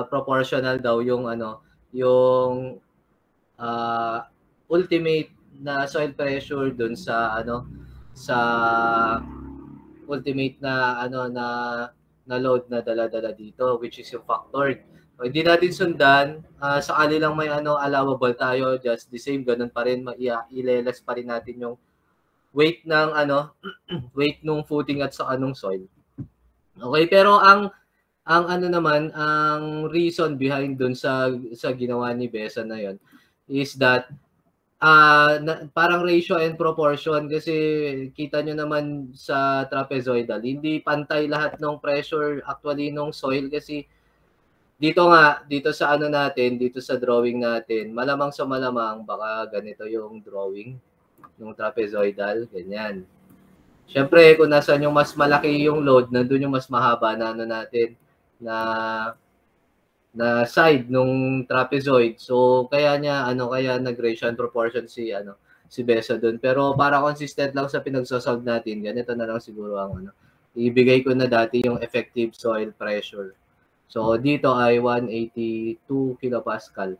proportional daw yung ano, yung ultimate na soil pressure dun sa ano, sa ultimate na ano na load na dala-dala dito, which is yung factored. So, hindi natin sundan, sakali lang may ano allowable tayo, just the same, ganun pa rin, ileles pa rin natin yung weight ng ano, weight nung footing at sa anong soil. Okay, pero ang ano naman, ang reason behind dun sa ginawa ni Besa na yon is that parang ratio and proportion, kasi kita nyo naman sa trapezoidal, hindi pantay lahat ng pressure actually ng soil, kasi dito sa ano natin, dito sa drawing natin, malamang sa malamang baka ganito yung drawing ng trapezoidal, ganyan. Siyempre, kung nasaan yung mas malaki yung load, nandun yung mas mahaba na ano natin, na side nung trapezoid. So kaya nag-ratio and proportion si Besa doon. Pero para consistent lang sa pinagso-solve natin, ganito na lang siguro ang ano. Ibigay ko na dati yung effective soil pressure. So dito ay 182 kilopascal.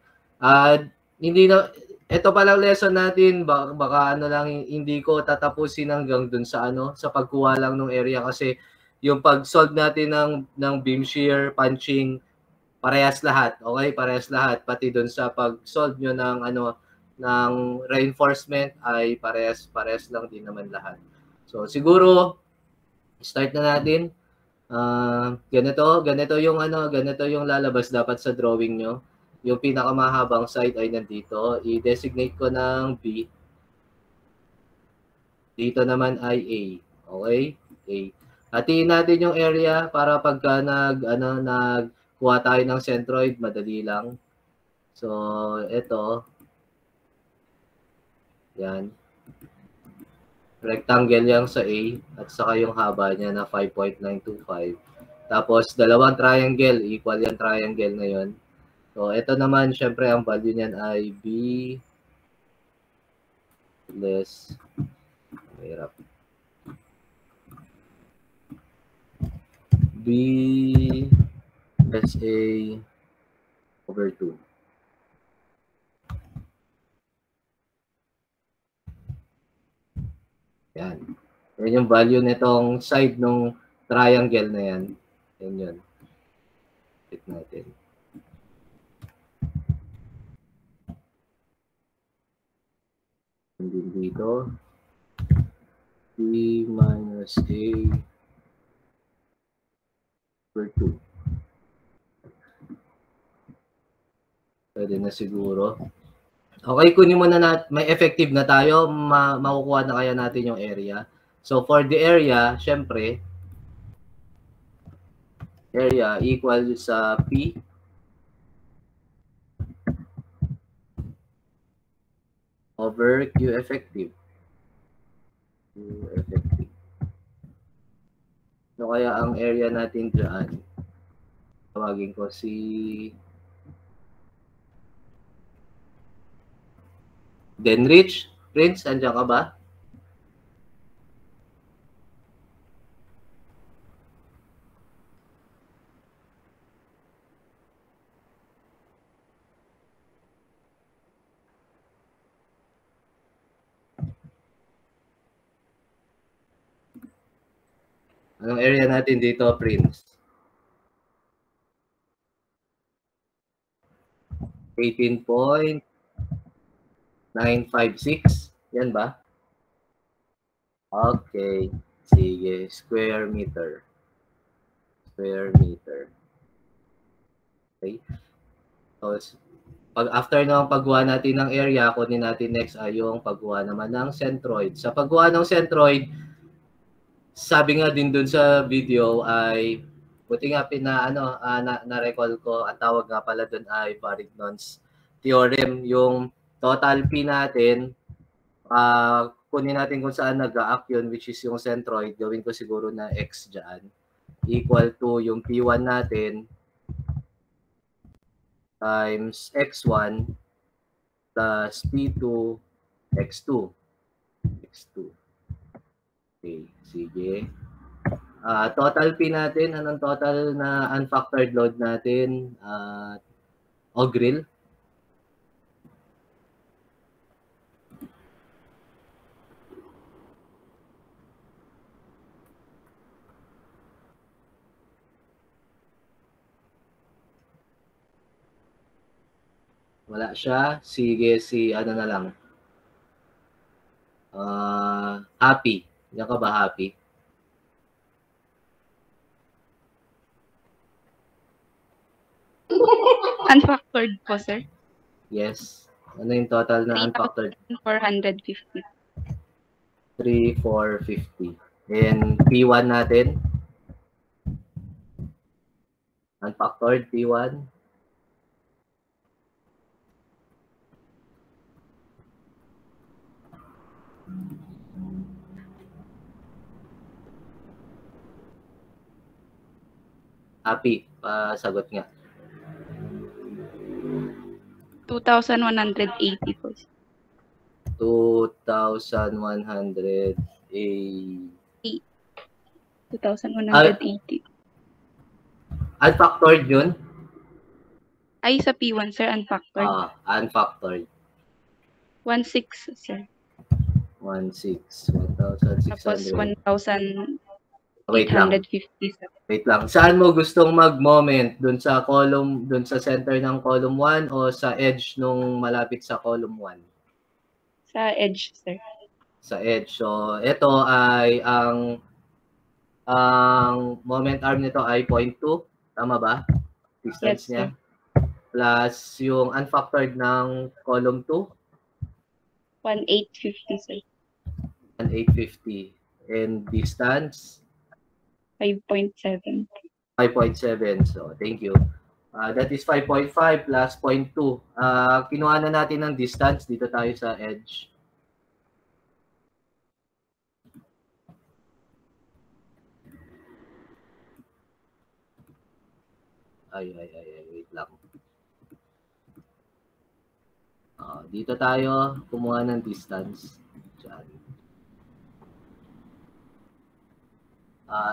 Hindi na ito pa lang lesson natin, baka ano lang, hindi ko tatapusin hanggang dun sa ano, sa pagkuha lang ng area, kasi yung pag-solve natin ng beam shear, punching, parehas lahat, okay? Parehas lahat, pati doon sa pag-solve nyo ng ano, ng reinforcement ay parehas lang din naman lahat. So siguro start na natin. Ganito yung ano, ganito yung lalabas dapat sa drawing nyo. Yung pinakamahabang side ay nandito. I-designate ko ng B. Dito naman ay A. Okay? A. Hatiin natin yung area para pagka nagkuha tayo ng centroid, madali lang. So, ito. Yan. Rectangle yan sa A at saka yung haba niya na 5.925. Tapos, dalawang triangle. Equal yung triangle na yun. So, ito naman, syempre, ang value niyan ay B less, mahirap, B less A over 2. Yan. Yan yung value nitong side ng triangle na yan. Yan yun. Check natin. And then dito, B minus A over 2. Pwede na siguro. Okay, kunin muna natin, may effective na tayo, makukuha na kaya natin yung area. So for the area, syempre, area equal sa P over Q effective. Q effective. So kaya ang area natin dyan, tawagin ko si Denrich. Prince, andyan ka ba? Anong area natin dito, Prince? 18.956. Yan ba? Okay. Sige. Square meter. Square meter. Okay. So, after ng paggawa natin ng area, kunin natin next ay yung paggawa naman ng centroid. Sa paggawa ng centroid, sabi nga din dun sa video ay, buti nga na-recall ko, ang tawag nga pala dun ay Varignon's theorem. Yung total P natin, kunin natin kung saan nag-a-act yun, which is yung centroid, gawin ko siguro na X dyan, equal to yung P1 natin times X1 plus P2 X2. X2. Okay, sige. Total P natin, anong total na unfactored load natin? Ogril. Wala siya. Sige, si ano na lang. Happy. Yan ka ba happy? Unfactored po, sir. Yes. Ano yung total na unfactored? 3,450. 3,450. And P1 natin? Unfactored P1? Happy. Pasagot nga. 2,180 po. 2,180. 2,180. Unfactored yun? Ay, sa P1, sir, unfactored. Unfactored. 1,600, sir. 1,600. Tapos 1,850, sir. Wait lang. Saan mo gustong mag-moment? Doon sa column, doon sa center ng column 1 o sa edge nung malapit sa column 1? Sa edge, sir. Sa edge. So, ito ay ang moment arm nito ay 0.2. Tama ba? Distance yes, niya. Sir. Plus yung unfactored ng column 2? 1,850, sir. 1,850. And distance? 5.7. 5.7. So, thank you. That is 5.5 plus 0.2. Kinuha na natin ng distance. Dito tayo sa edge. Wait lang. Dito tayo kumuha ng distance. Diyan.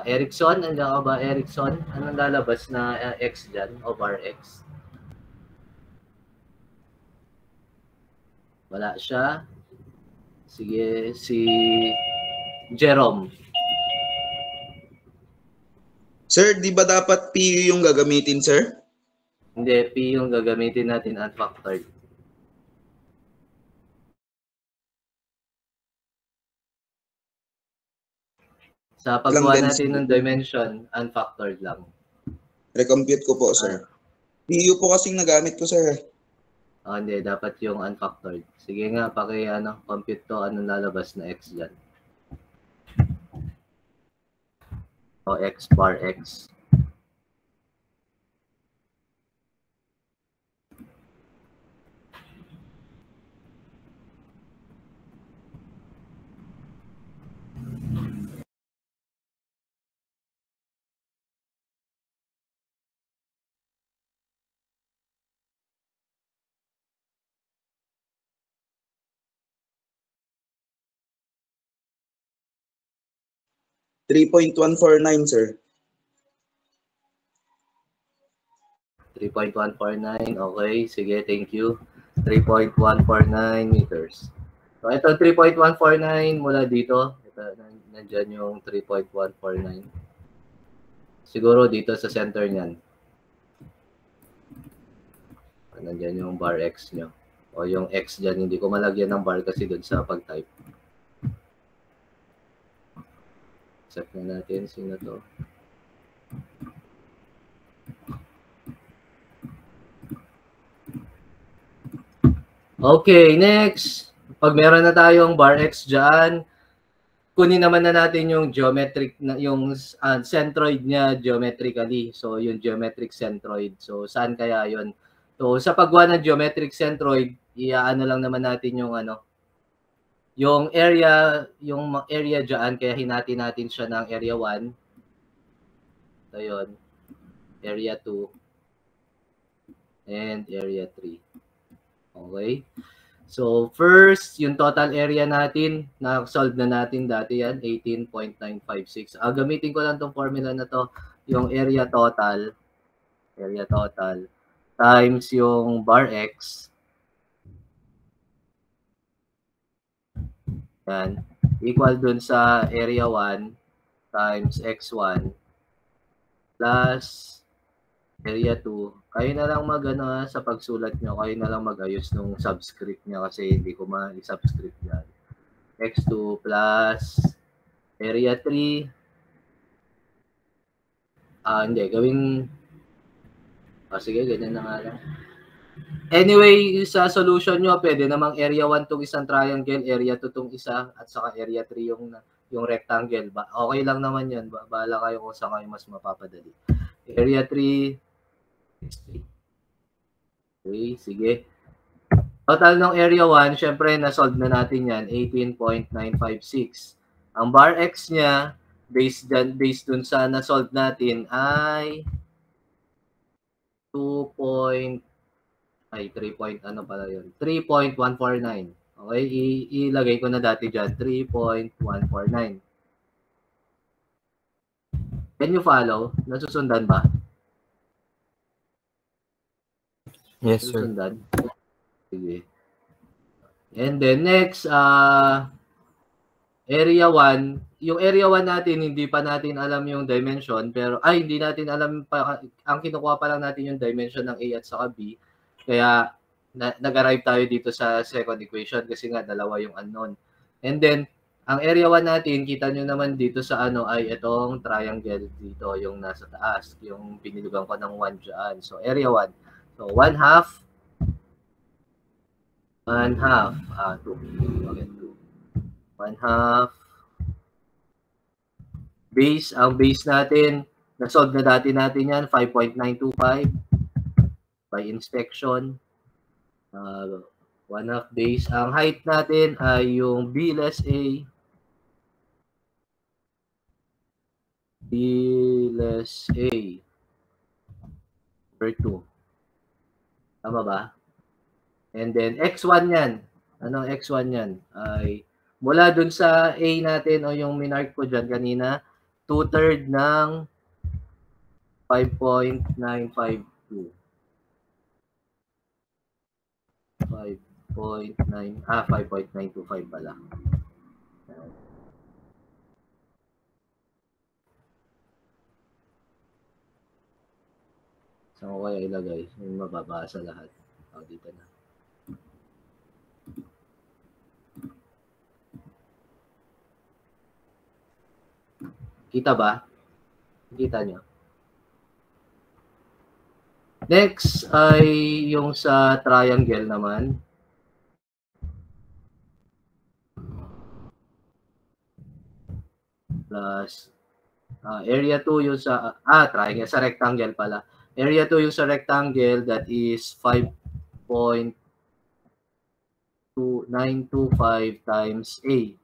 Erickson, nandiyan ka ba Erickson? Anong lalabas na X dyan o bar X? Wala siya. Sige, si Jerome. Sir, di ba dapat P yung gagamitin, sir? Hindi, P yung gagamitin natin unfactored. Sa pagkuha natin ng dimension, unfactored lang. Recompute ko po, sir. PU po kasing nagamit ko, sir. Hindi, dapat yung unfactored. Sige nga, compute to, anong lalabas na X dyan. O X bar X. $3.149, sir. 3.149. Okay, sige, thank you. 3.149 meters. So, ito 3.149 mula dito. Ito, nandyan yung 3.149. Siguro dito sa center niyan. Nandyan yung bar X nyo. O yung X dyan, hindi ko malagyan ng bar kasi doon sa pag-type. Set na natin, sino to? Okay, next. Pag meron na tayong bar X dyan, kunin naman na natin yung geometric, yung centroid niya geometrically. So, yung geometric centroid. So, saan kaya yon? So, sa paggawa ng geometric centroid, iaano lang naman natin yung yung area dyan, kaya hinati natin siya ng area 1. So, yun. Area 2. And area 3. Okay. So, first, yung total area natin, na-solve na natin dati yan, 18.956. Gamitin ko lang tong formula na to, yung area total, times yung bar x, yan, equal dun sa area 1 times x1 plus area 2. Kayo na lang sa pagsulat nyo, kayo na lang mag-ayos nung subscript niya kasi hindi ko ma-subscript yan. x2 plus area 3. Hindi, sige, ganyan na nga lang. Anyway, sa solution nyo, pwede namang area 1 tong isang triangle, area 2 tong isa, at saka area 3 yung rectangle. Okay lang naman yun. Bahala kayo kung saan kayo mas mapapadali. Area 3, okay, sige. Total ng area 1, syempre, na-solve na natin yan, 18.956. Ang bar x niya, based dun sa na-solve natin, ay 3 ano pala yun? 3.149. Okay, ilagay ko na dati dyan, 3.149. Can you follow? Nasusundan ba? Yes, sir. Nasusundan? Sige. And then next, area 1. Yung area 1 natin, hindi pa natin alam yung dimension, pero, hindi natin alam pa, ang kinukuha pa lang natin yung dimension ng A at saka B. Kaya, nag-arrive tayo dito sa second equation kasi nga, dalawa yung unknown. And then, ang area 1 natin, kita nyo naman dito sa ay itong triangle dito, yung nasa taas, yung pinilugan ko ng 1 dyan. So, area 1. So, 1/2. 2. Okay, 2. 1/2. Base, ang base natin, na-solve na dati natin yan, 5.925 by inspection. 1/2 base. Ang height natin ay yung B less A. over 2. Tama ba? And then, x1 yan. Anong x1 yan? Ay, mula dun sa A natin, o yung minark ko dyan kanina, 2/3 ng 5.952. 5.925 pala. Saan ko kaya ilagay? Yung mababasa lahat. Dito na. Kita ba? Kita nyo? Next ay yung sa triangle naman. Plus area 2 yung sa triangle, sa rectangle pala. Area 2 yung sa rectangle, that is 5.925 times A.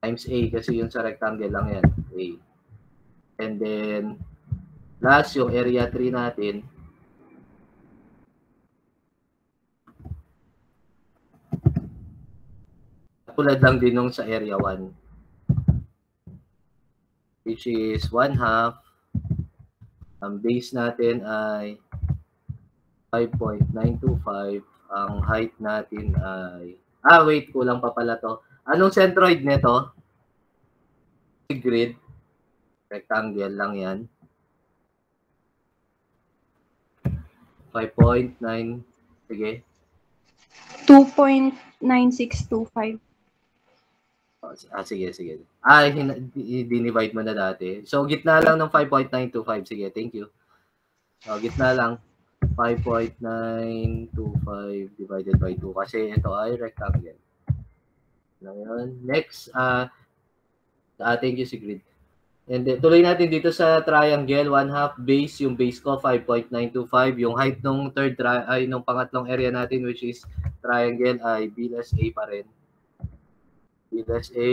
Times A kasi yung sa rectangle lang yan. A. And then, plus yung area 3 natin. Tulad lang din nung sa area 1. Which is 1/2. Ang base natin ay 5.925. Ang height natin ay... wait, kulang pa pala to. Anong centroid nito? Grid. Rectangle lang yan. 5.9. Sige. 2.9625. Sige. Dinivide mo na dati. So, gitna lang ng 5.925. Sige, thank you. Gitna lang. 5.925 divided by 2. Kasi ito ay rectangle. Ngayon, next, thank you, Sigrid. And then, tuloy natin dito sa triangle, 1/2 base. Yung base ko, 5.925. Yung height nung nung pangatlong area natin, which is triangle, ay B less A pa rin. B less A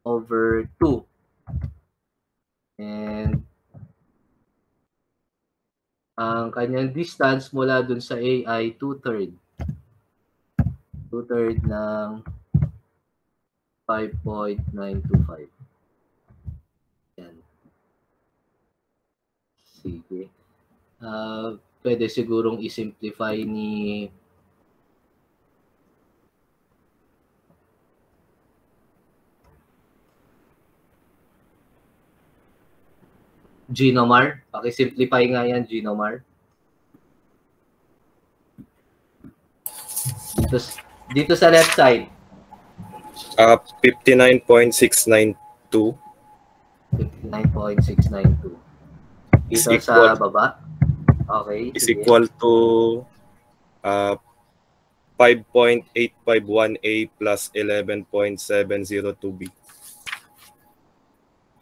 over 2. And ang kanyang distance mula dun sa A ay 2/3. 2/3 ng 5.925. Yan. Sige. Pwede sigurong i-simplify ni Ginomar. Paki-simplify nga yan, Ginomar. Dito sa left side. 59.692 59.692. is Dito sa equal, baba. Okay. is sige. equal to 5.851A plus 11.702B.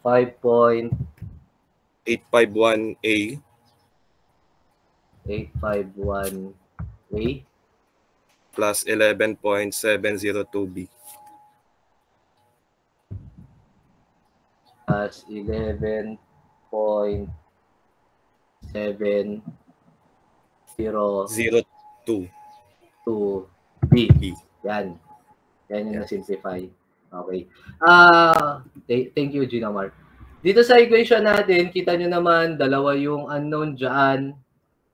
5.851A 851A plus 11.702B. plus 11.702 B. Yan. Yan yung na-simplify. Okay. Thank you, Ginomar. Dito sa equation natin, kita nyo naman, dalawa yung unknown dyan.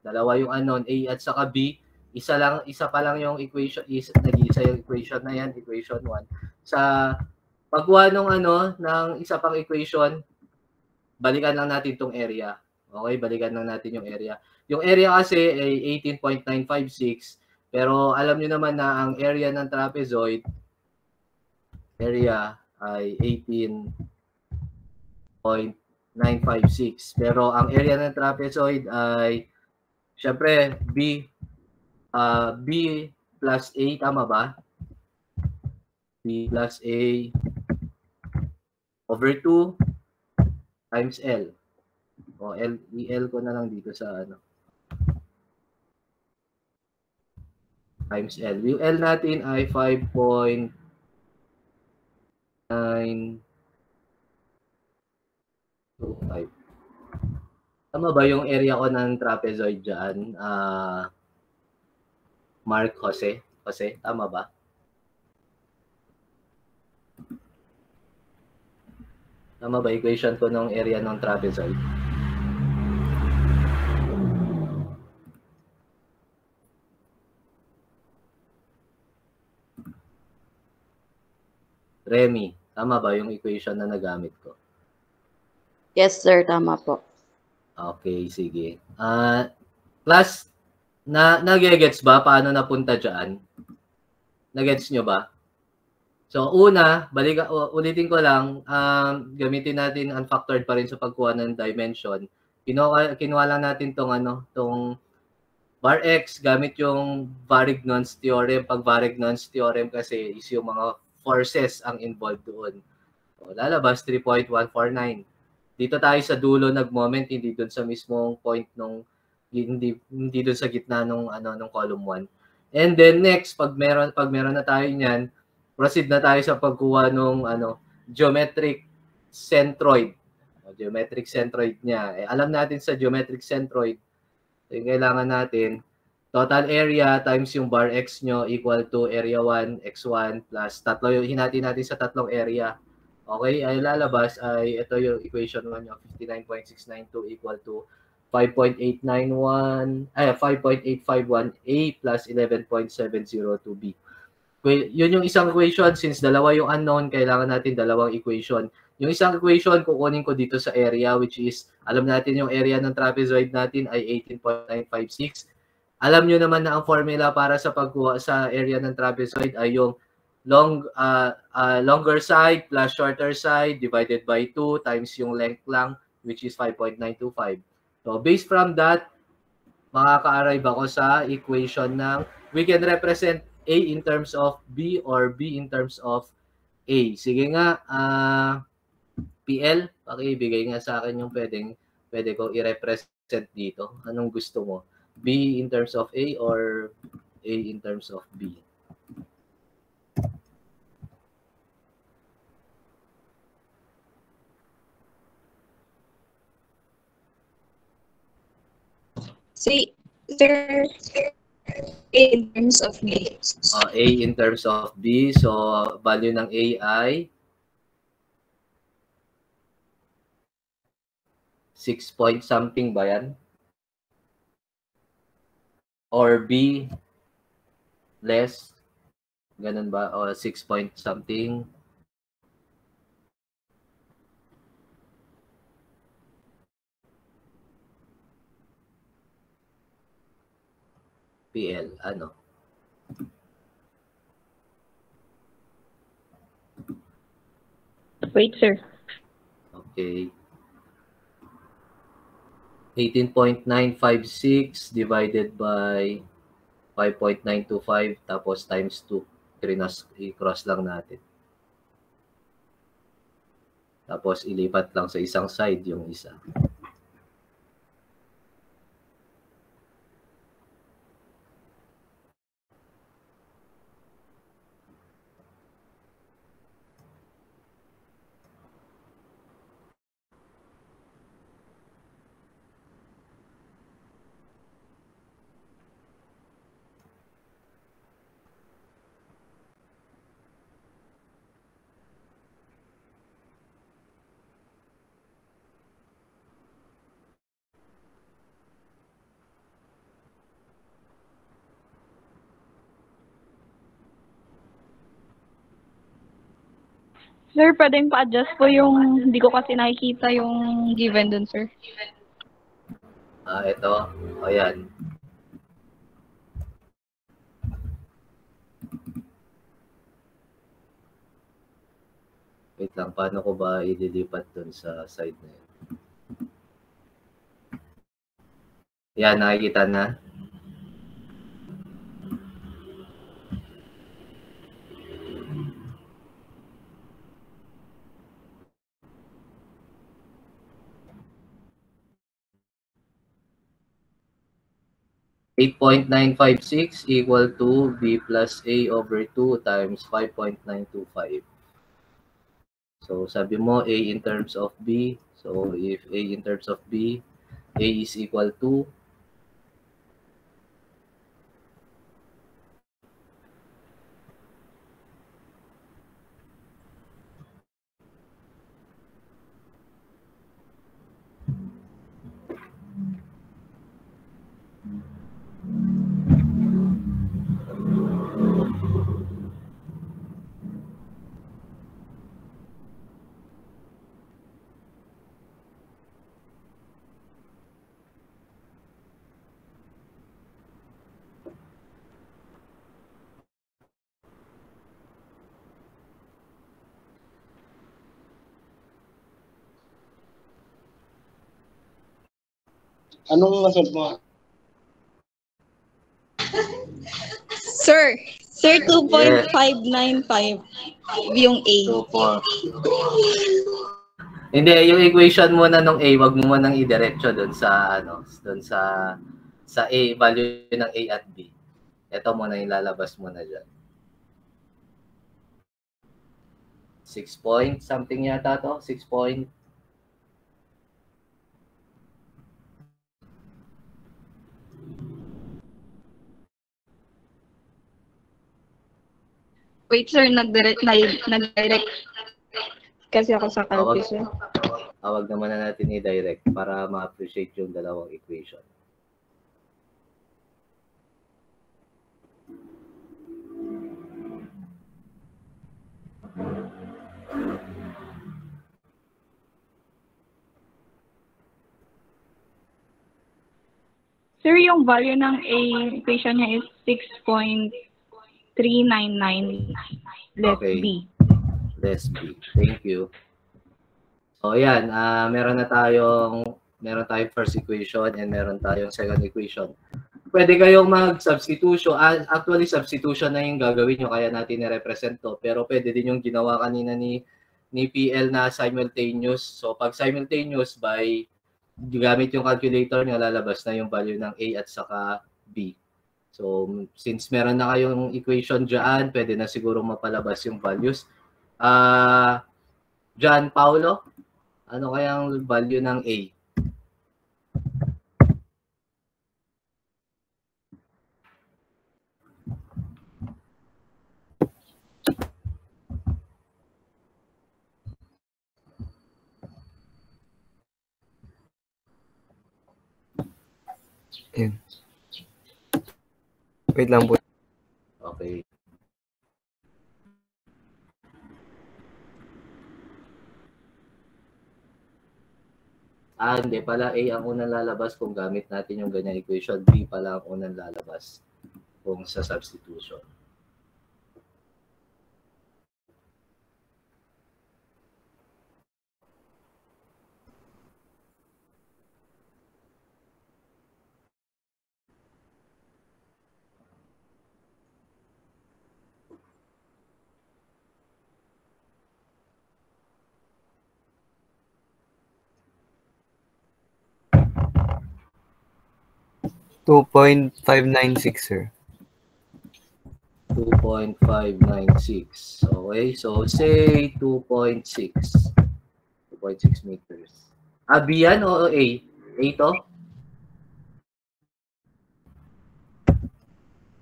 Dalawa yung unknown, A at saka B. Isa pa lang yung equation, nag-iisa yung equation na yan, equation 1. Sa pagkuha ng isa pang equation, balikan lang natin tong area. Okay, balikan lang natin yung area. Yung area kasi ay 18.956, pero alam niyo naman na ang area ng trapezoid area ay 18.956. Pero ang area ng trapezoid ay syempre B plus A, tama ba? B plus A over 2 times L. O L ko na lang dito sa times L. Yung L natin ay 5.925. Tama ba yung area ko ng trapezoid dyan? Mark Jose, tama ba? Tama ba equation ko ng area ng trapezoid? Remy, tama ba yung equation na nagamit ko? Yes, sir. Tama po. Okay, sige. Class, nagigets ba paano napunta dyan? Nagets nyo ba? So, una, ulitin ko lang, gamitin natin unfactored pa rin sa pagkuha ng dimension. Kinuha lang natin tong bar x gamit yung Varignon's theorem. Pag Varignon's theorem kasi is yung mga forces ang involved doon. So, lalabas 3.149. Dito tayo sa dulo nag-moment, hindi doon sa mismong point hindi doon sa gitna nung column 1. And then next, pag meron na tayo niyan, proceed na tayo sa pagkuha ng geometric centroid. Geometric centroid niya. Alam natin sa geometric centroid, yung kailangan natin, total area times yung bar x nyo equal to area 1, x1 plus tatlo. Yung hinati natin sa tatlong area. Okay, ay lalabas ay ito yung equation 1 nyo, 59.692 equal to 5.851A plus 11.702B. Yun yung isang equation. Since dalawa yung unknown, kailangan natin dalawang equation. Yung isang equation, kukunin ko dito sa area, which is, alam natin yung area ng trapezoid natin ay 18.956. Alam nyo naman na ang formula para sa pagkuha sa area ng trapezoid ay yung longer side plus shorter side divided by 2 times yung length lang, which is 5.925. So, based from that, makaka-arrive ako sa equation ng, we can represent A in terms of B or B in terms of A. Sige nga, PL, pakibigay nga sa akin yung pwede ko i-represent dito. Anong gusto mo? B in terms of A or A in terms of B? See, sir. A in terms of B. A in terms of B. So, value ng A ay 6 point something ba yan? Or B less? Ganun ba? O 6 point something? PL, ano? Wait, sir. Okay. 18.956 divided by 5.925 tapos times 2. I-cross lang natin. Tapos ilipat lang sa isang side yung isa. Sir, pwedeng pa-adjust po yung, hindi ko kasi nakikita yung given dun, sir. Ito. Ayan. Wait lang, paano ko ba ililipat dun sa side na yun? Yan, nakikita na. $8.956 equal to B plus A over 2 times 5.925. So, sabi mo A in terms of B. So, if A in terms of B, A is equal to Anong result mo? Sir, 2.595 yung A. 2. Hindi, yung equation muna nung A, wag mo nang idiretso doon sa A, value ng A at B. Ito muna yung lalabas mo na diyan. 6 point something yata to, 6 point. Wait, sir, nag-direct kasi ako sa calculus, sir. Wag naman na natin i-direct para ma-appreciate yung dalawang equation. Sir, yung value ng A equation niya is 6.399 less Okay. B. Less B. Thank you. So, ayan. Meron tayong first equation and meron tayong second equation. Pwede kayong mag-substitution. Actually, substitution na yung gagawin nyo. Kaya natin i-represent to. Pero pwede din yung ginawa kanina ni PL na simultaneous. So, pag simultaneous by gamit yung calculator nyo, lalabas na yung value ng A at saka B. So, since meron na kayong equation dyan, pwede na siguro mapalabas yung values. John Paulo, ano kayang value ng A? Yun. Wait lang po. Okay. Hindi pala A ang unang lalabas kung gamit natin yung ganyan equation. B pala ang unang lalabas kung sa substitution. $2.596, sir. 2.596. Okay, so say 2.6. 2.6 meters. B yan o A? A to?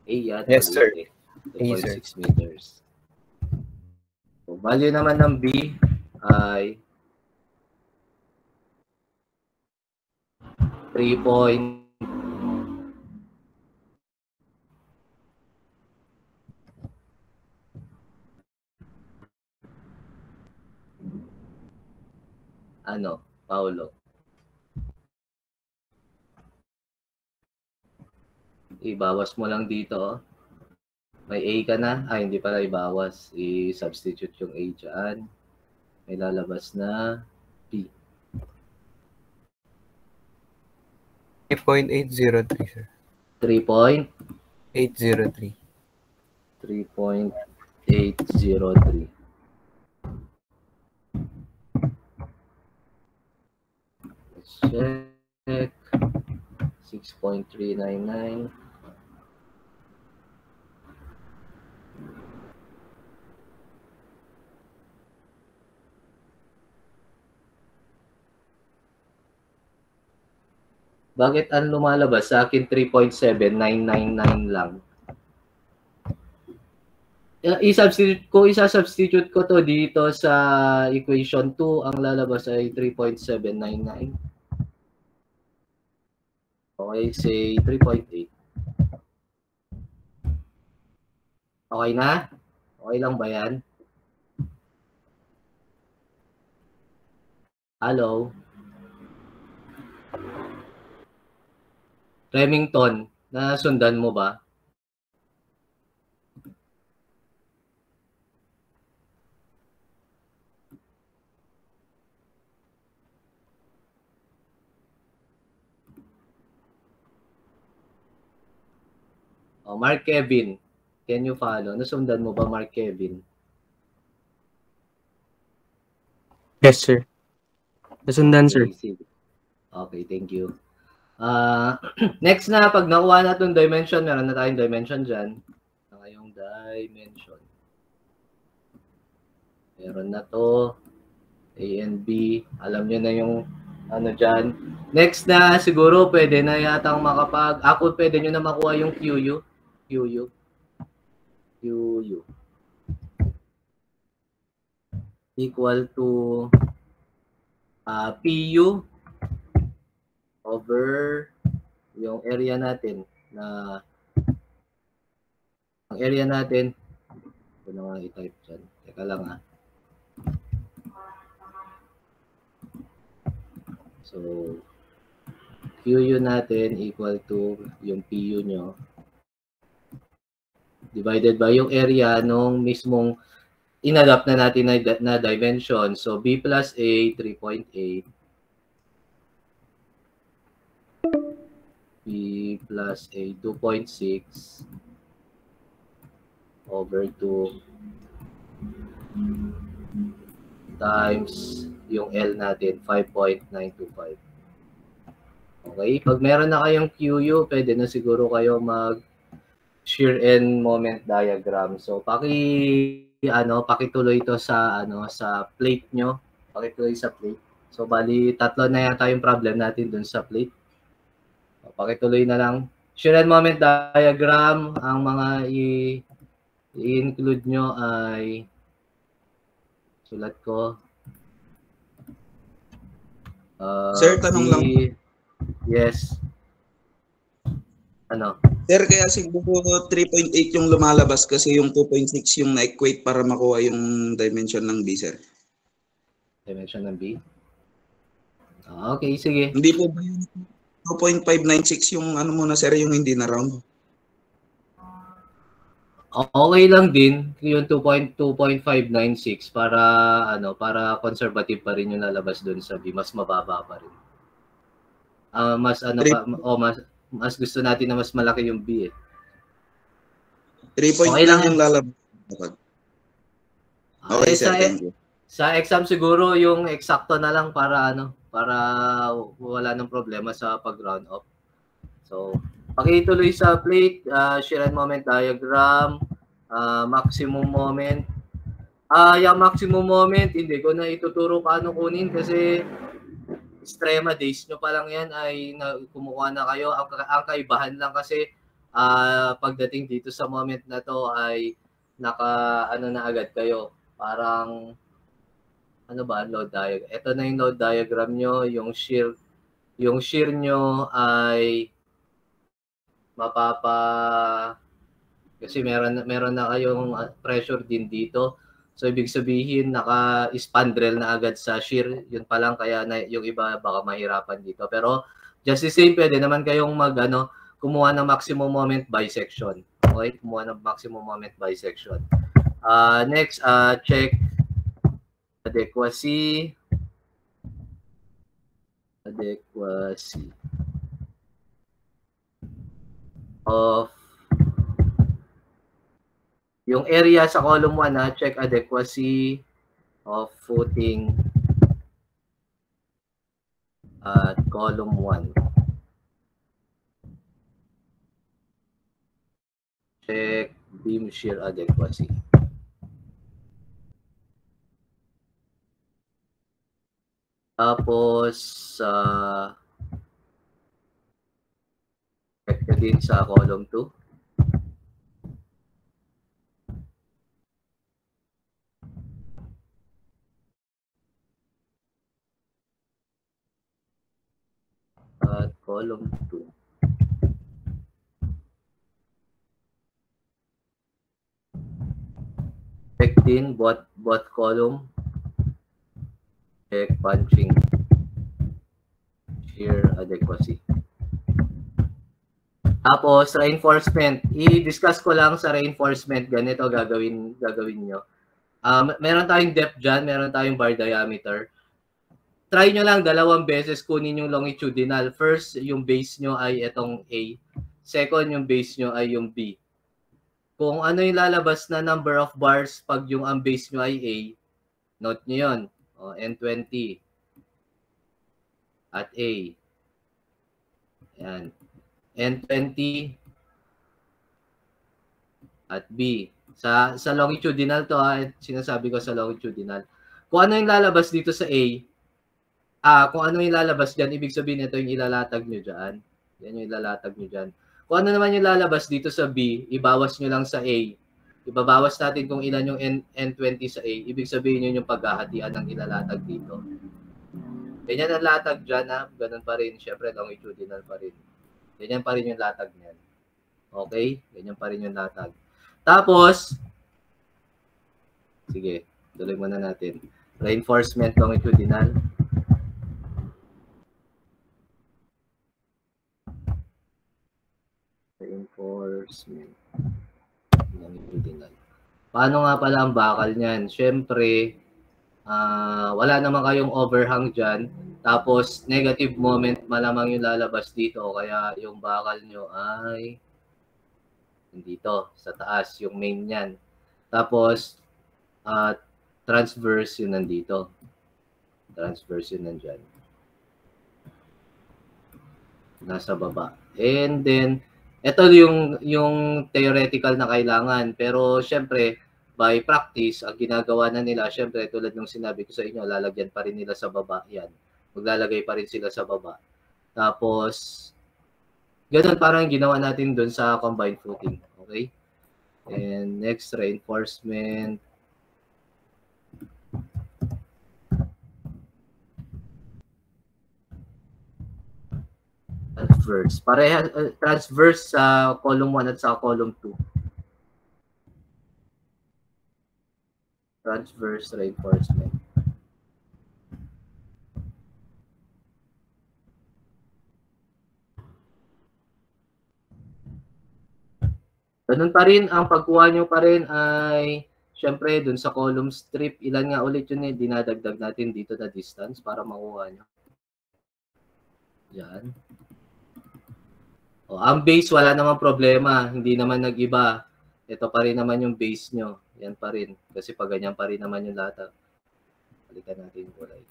A yan. Yes, sir. A, 2.6 A, meters. So, value naman ng B ay 3. Paulo? Ibawas mo lang dito. May A ka na. Hindi pala ibawas. I-substitute yung A dyan. May lalabas na B. 3.803, sir. 3.803. 3.803. Let's check. 6.399. Bakit ang lumalabas sa akin 3.7999 lang? Isa-substitute ko to dito sa equation 2, ang lalabas ay 3.799. Okay, say 3.8. Okay na? Okay lang ba yan? Hello? Remington, nasundan mo ba? Mark Kevin, can you follow? Nasundan mo ba, Mark Kevin? Yes, sir. Nasundan, sir. Okay, thank you. Next na, pag nakuha na itong dimension, meron na tayong dimension dyan. Ngayong dimension. Meron na to. A and B. Alam nyo na yung ano dyan. Next na, siguro pwede na yatang ako pwede nyo na makuha yung QU. QU. Equal to PU over yung area natin na ang area natin ito na nga i-type dyan. Teka lang So QU natin equal to yung PU nyo divided by yung area nung mismong in-adapt na natin na dimension. So B plus A 3.8 B plus A 2.6 over 2 times yung L natin 5.925. Okay, pag meron na kayong QU, pwede na siguro kayo mag shear and moment diagram. So pakituloy ito sa sa plate nyo. Pakituloy sa plate. So bali tatlo na yata yung problem natin dun sa plate. Pakituloy na lang. Shear and moment diagram, ang mga i-include nyo ay sulat ko. Sir, tanong lang. Yes. Ano? Sir, kaya siguro 3.8 yung lumalabas kasi yung 2.6 yung na-equate para makuha yung dimension ng B, sir. Dimension ng B? Okay, sige. Hindi po ba yung 2.596 yung ano muna, sir, yung hindi na round? Okay lang din yung 2.596 para para conservative pa rin yung lalabas doon sa B, mas mababa pa rin. Mas mas gusto natin na mas malaki yung B eh. 3.9 Okay lang yung lalabas. Okay, sir, thank you. Sa exam siguro yung eksakto na lang para para wala nang problema sa pag-round off. So, pakituloy sa plate, shear and moment diagram, maximum moment. Yung maximum moment, hindi ko na ituturo paano kunin kasi Strema days nyo pa lang yan ay kumukuha na kayo. Ang kaibahan lang kasi pagdating dito sa moment na to ay na agad kayo. Parang load diagram. Ito na yung load diagram nyo, yung shear nyo ay kasi meron na kayong pressure din dito. So ibig sabihin naka-spandrel na agad sa shear, yun pa lang kaya yung iba baka mahirapan dito. Pero just the same pwede naman kayong kumuha ng maximum moment bisection. Okay, kumuha ng maximum moment bisection. Next, check adequacy of yung area sa column 1, check adequacy of footing at column 1. Check beam shear adequacy. Tapos, check nyo din sa column 2. At column 2. Check din both column. Check punching shear adequacy. Tapos reinforcement. I-discuss ko lang sa reinforcement. Ganito gagawin nyo. Meron tayong depth dyan, meron tayong bar diameter. Try nyo lang 2 beses kunin yung longitudinal. First, yung base nyo ay itong A. Second, yung base nyo ay yung B. Kung ano yung lalabas na number of bars pag yung ang base nyo ay A, note nyo yun. N20 at A. Yan. N20 at B. Sa longitudinal to, sinasabi ko sa longitudinal. Kung ano yung lalabas dito sa A, kung ano yung lalabas dyan, ibig sabihin ito yung ilalatag nyo dyan. Yan yung ilalatag nyo dyan. Kung ano naman yung lalabas dito sa B, ibawas nyo lang sa A. Ibabawas natin kung ilan yung N20 sa A. Ibig sabihin yun yung paghahatian ng ilalatag dito. Ganyan ang latag dyan, ganun pa rin. Siyempre, longitudinal pa rin. Ganyan pa rin yung latag niyan. Okay? Ganyan pa rin yung latag. Tapos, sige, tuloy muna natin. Reinforcement longitudinal. Reinforcement longitudinal. Paano nga pala ang bakal niyan? Siyempre, wala naman kayong overhang dyan. Tapos, negative moment, malamang yung lalabas dito. Kaya yung bakal nyo ay dito, sa taas, yung main niyan. Tapos, transverse yun nandito. Transverse yun nandyan. Nasa baba. And then, ito yung theoretical na kailangan. Pero, syempre, by practice, ang ginagawa na nila, syempre, tulad ng sinabi ko sa inyo, lalagyan pa rin nila sa baba. Yan. Maglalagay pa rin sila sa baba. Tapos, ganun parang ginawa natin dun sa combined footing. Okay? And next, reinforcement. transverse. Pareha, transverse sa column 1 at sa column 2. Transverse reinforcement. Ganun pa rin, ang pagkuha nyo pa rin ay, syempre, dun sa column strip, ilan nga ulit yun dinadagdag natin dito na distance para makuha nyo. Yan. O, ang base, wala namang problema. Hindi naman nag-iba. Ito pa rin naman yung base nyo. Yan pa rin. Kasi pag ganyan pa rin naman yung lahat. Balikan natin yung kulay.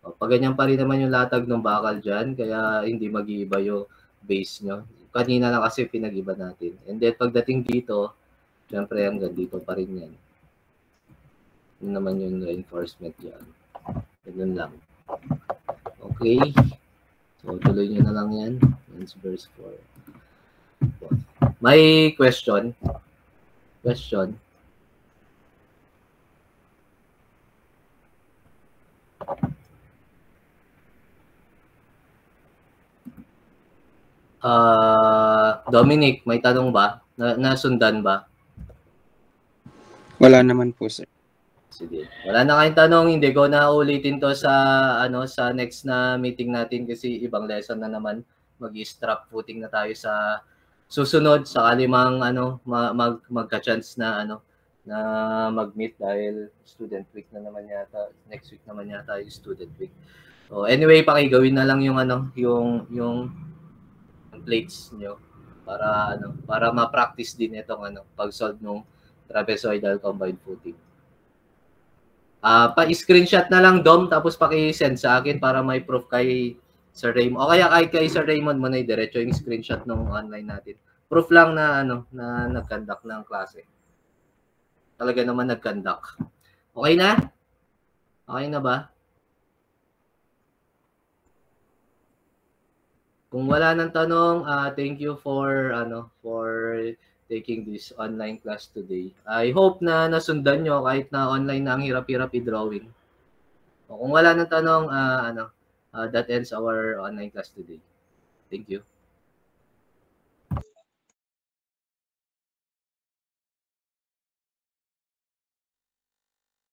O, pag ganyan pa rin naman yung latag ng bakal dyan, kaya hindi mag-iiba yung base nyo. Kanina lang kasi pinag-iba natin. And then pagdating dito, syempre hanggang dito pa rin yan. Yun naman yung reinforcement dyan. Ganun lang. Okay. So, tuloy nyo na lang yan. That's verse 4. May question? Question? Dominic, may tanong ba? Nasundan ba? Wala naman po, sir. Sige. Wala na kayong tanong, hindi ko na ulitin to sa sa next na meeting natin kasi ibang lesson na naman. Mag-strap footing na tayo sa susunod sa kalimang magka-chance na na mag-meet dahil student week na naman yata. Next week naman yata yung student week. So anyway, pakigawin na lang yung yung plates nyo para ma-practice din itong pag-solve ng trapezoidal combined footing. Pa-screenshot na lang, Dom, tapos paki-send sa akin para may proof kay Sir Raymond. O kaya kay Sir Raymond mo na diretso yung screenshot ng online natin. Proof lang na na nag-conduct ng klase. Talaga naman nag-conduct. Okay na? Okay na ba? Kung wala nang tanong, thank you for taking this online class today. I hope na nasundan nyo kahit na online na ang hirap-hirap i-drawing. Kung wala nang tanong, that ends our online class today. Thank you.